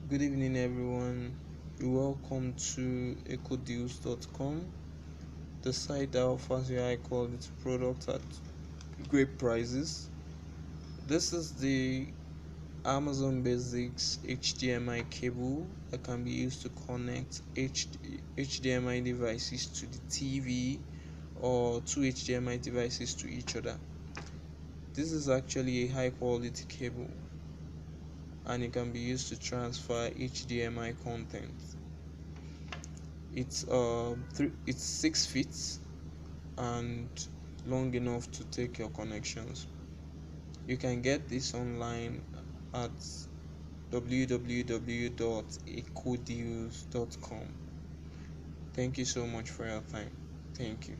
Good evening, everyone. Welcome to EkoDeals.com, the site that offers you high quality products at great prices. This is the Amazon Basics HDMI cable that can be used to connect HDMI devices to the TV or two HDMI devices to each other. This is actually a high quality cable and it can be used to transfer HDMI content. It's 6 feet and long enough to take your connections. You can get this online at www.ekodeals.com. Thank you so much for your time. Thank you.